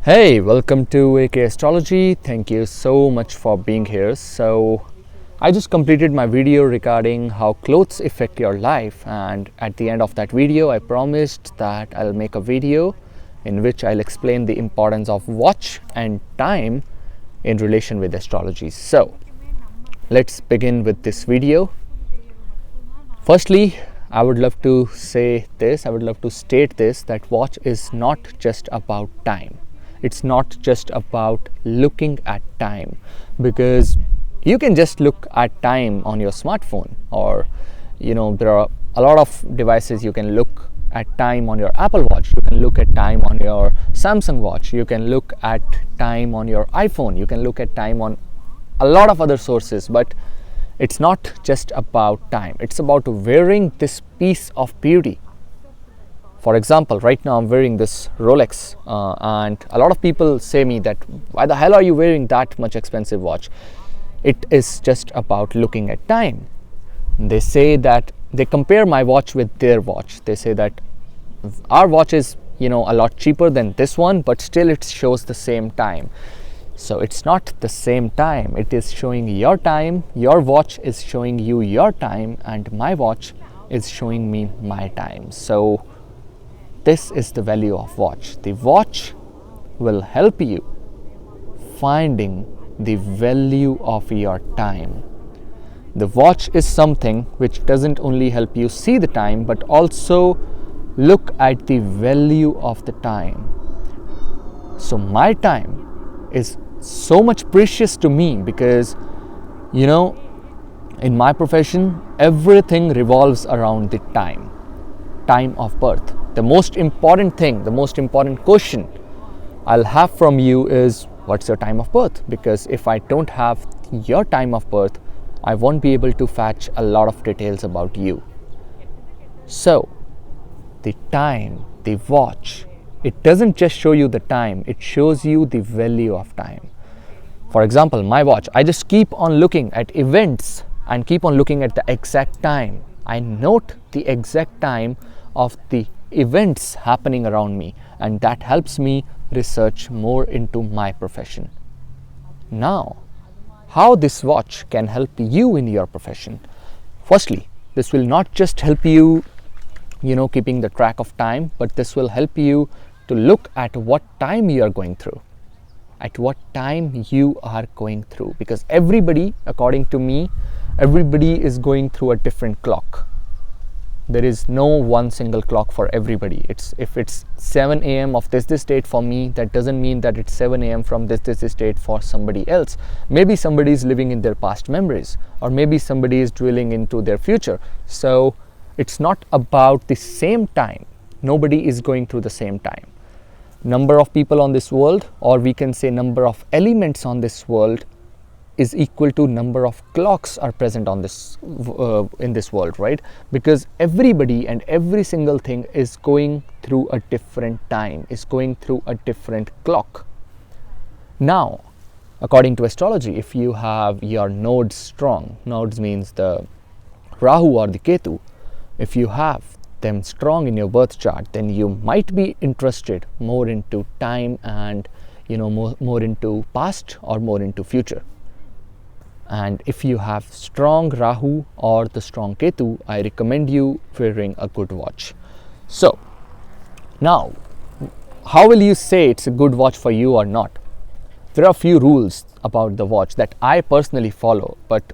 Hey, welcome to Astrology. Thank you so much for being here. So, I just completed my video regarding how clothes affect your life, and at the end of that video, I promised that I'll make a video in which I'll explain the importance of watch and time in relation with astrology. So, let's begin with this video. Firstly, I would love to state this that watch is not just about time. It's not just about looking at time, because you can just look at time on your smartphone, or there are a lot of devices. You can look at time on your Apple Watch, you can look at time on your Samsung Watch, you can look at time on your iPhone, you can look at time on a lot of other sources. But it's not just about time, it's about wearing this piece of beauty. For example, right now I'm wearing this Rolex, and a lot of people say me that why the hell are you wearing that much expensive watch? It is just about looking at time. They say that they compare my watch with their watch. They say that our watch is a lot cheaper than this one, but still it shows the same time. So it's not the same time, it is showing your time. Your watch is showing you your time, and my watch is showing me my time. So this is the value of watch. The watch will help you finding the value of your time. The watch is something which doesn't only help you see the time, but also look at the value of the time. So my time is so much precious to me because in my profession everything revolves around the time of birth. The most important thing, the most important question I'll have from you is, what's your time of birth? Because if I don't have your time of birth, I won't be able to fetch a lot of details about you. So the time, the watch, it doesn't just show you the time, it shows you the value of time. For example, my watch, I just keep on looking at events and keep on looking at the exact time. I note the exact time of the events happening around me, and that helps me research more into my profession. Now, how this watch can help you in your profession? Firstly, this will not just help you keeping the track of time, but this will help you to look at what time you are going through, because everybody, according to me, everybody is going through a different clock. There is no one single clock for everybody. If it's 7 a.m. of this date for me, that doesn't mean that it's 7 a.m. from this date for somebody else. Maybe somebody is living in their past memories, or maybe somebody is dwelling into their future. So it's not about the same time. Nobody is going through the same time. Number of people on this world, or we can say number of elements on this world, is equal to number of clocks are present on this in this world, right? Because everybody and every single thing is going through a different time, is going through a different clock. Now, according to astrology, if you have your nodes strong, nodes means the Rahu or the Ketu, if you have them strong in your birth chart, then you might be interested more into time and more into past or more into future. And if you have strong Rahu or the strong Ketu, I recommend you wearing a good watch. So now, how will you say it's a good watch for you or not? There are a few rules about the watch that I personally follow, but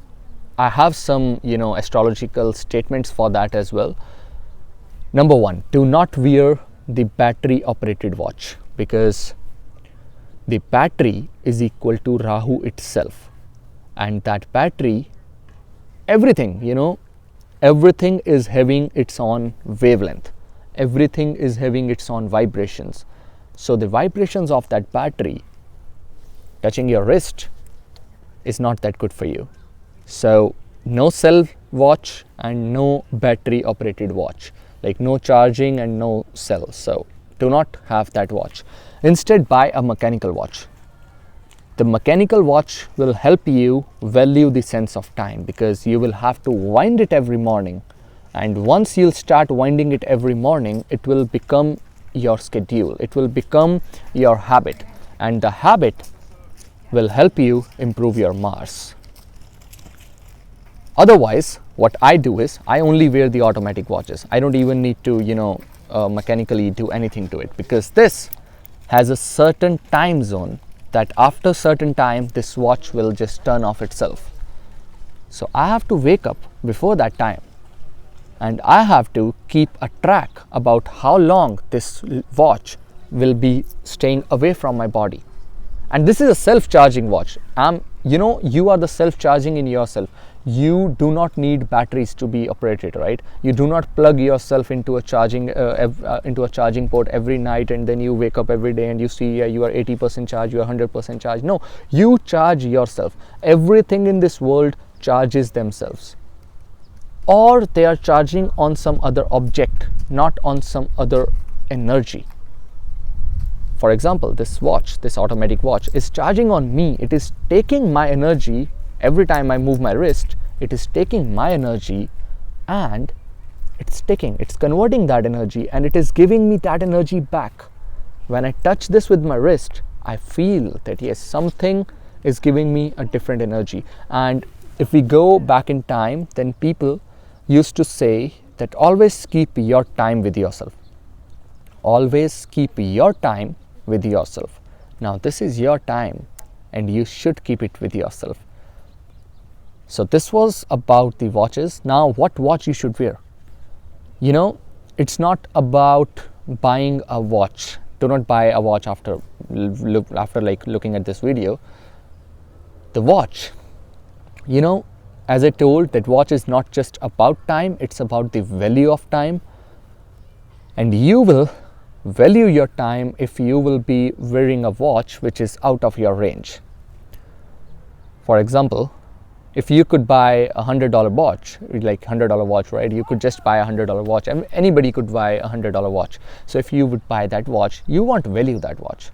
I have some astrological statements for that as well. Number one, do not wear the battery operated watch, because the battery is equal to Rahu itself. And that battery, everything is having its own wavelength. Everything is having its own vibrations. So the vibrations of that battery touching your wrist is not that good for you. So no cell watch and no battery operated watch, like no charging and no cell. So do not have that watch. Instead, buy a mechanical watch. The mechanical watch will help you value the sense of time, because you will have to wind it every morning, and once you'll start winding it every morning, it will become your schedule, it will become your habit. and the habit will help you improve your Mars. Otherwise, what I do is I only wear the automatic watches. I don't even need to, mechanically do anything to it, because this has a certain time zone that after certain time this watch will just turn off itself. So I have to wake up before that time, and I have to keep a track about how long this watch will be staying away from my body. And this is a self-charging watch. You are the self-charging in yourself. You do not need batteries to be operated, right? You do not plug yourself into a charging port every night, and then you wake up every day and you see you are 80% charged, you are 100% charged. No, you charge yourself. Everything in this world charges themselves, or they are charging on some other object, not on some other energy. For example, this watch, this automatic watch, is charging on me. It is taking my energy. Every time I move my wrist, it is taking my energy, and it's converting that energy, and it is giving me that energy back. When I touch this with my wrist, I feel that yes, something is giving me a different energy. And if we go back in time, then people used to say that always keep your time with yourself. Always keep your time with yourself. Now this is your time, and you should keep it with yourself. So this was about the watches. Now what watch you should wear? It's not about buying a watch. Do not buy a watch after looking at this video. The watch, as I told, that watch is not just about time, it's about the value of time. And you will value your time if you will be wearing a watch which is out of your range. For example, if you could buy a $100 watch, like $100 watch, right? You could just buy a $100 watch, and anybody could buy a $100 watch. So if you would buy that watch, you want to value that watch.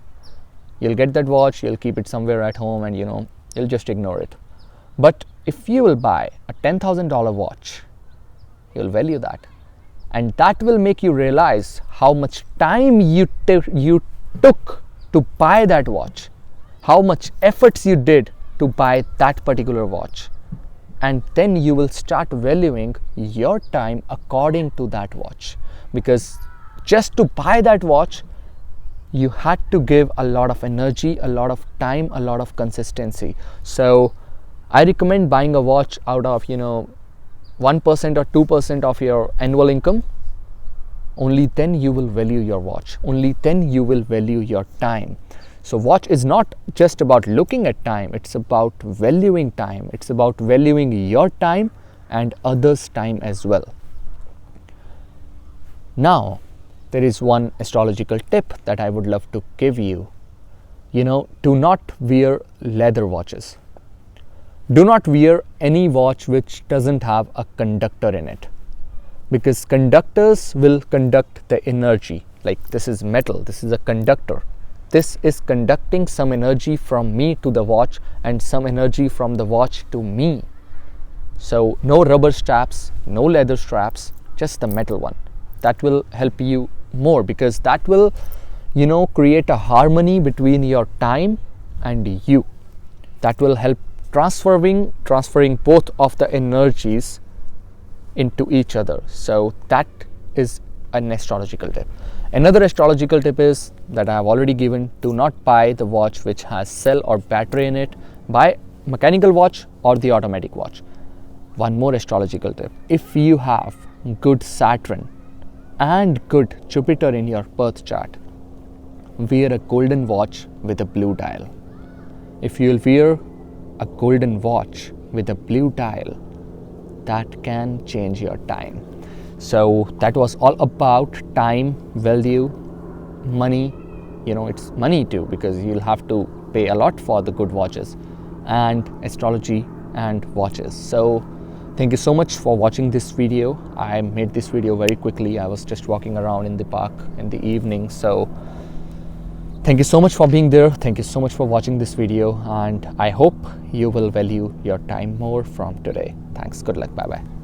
You'll get that watch, you'll keep it somewhere at home, and you'll just ignore it. But if you will buy a $10,000 watch, you'll value that. And that will make you realize how much time you took to buy that watch, how much efforts you did to buy that particular watch. And then you will start valuing your time according to that watch. Because just to buy that watch, you had to give a lot of energy, a lot of time, a lot of consistency. So I recommend buying a watch out of 1% or 2% of your annual income. Only then you will value your watch. Only then you will value your time. So watch is not just about looking at time, it's about valuing time. It's about valuing your time and others' time as well. Now, there is one astrological tip that I would love to give you. Do not wear leather watches. Do not wear any watch which doesn't have a conductor in it, because conductors will conduct the energy. Like this is metal, this is a conductor. This is conducting some energy from me to the watch and some energy from the watch to me. So no rubber straps, no leather straps, just the metal one. That will help you more, because that will, create a harmony between your time and you. That will help transferring both of the energies into each other. So that is an astrological tip. Another astrological tip is that I have already given: do not buy the watch which has cell or battery in it. Buy mechanical watch or the automatic watch. One more astrological tip: if you have good Saturn and good Jupiter in your birth chart, wear a golden watch with a blue dial. If you'll wear a golden watch with a blue dial, that can change your time. So that was all about time, value, money. It's money too, because you'll have to pay a lot for the good watches, and astrology and watches. So thank you so much for watching this video. I made this video very quickly. I was just walking around in the park in the evening. So thank you so much for being there. Thank you so much for watching this video, and I hope you will value your time more from today. Thanks. Good luck. Bye bye.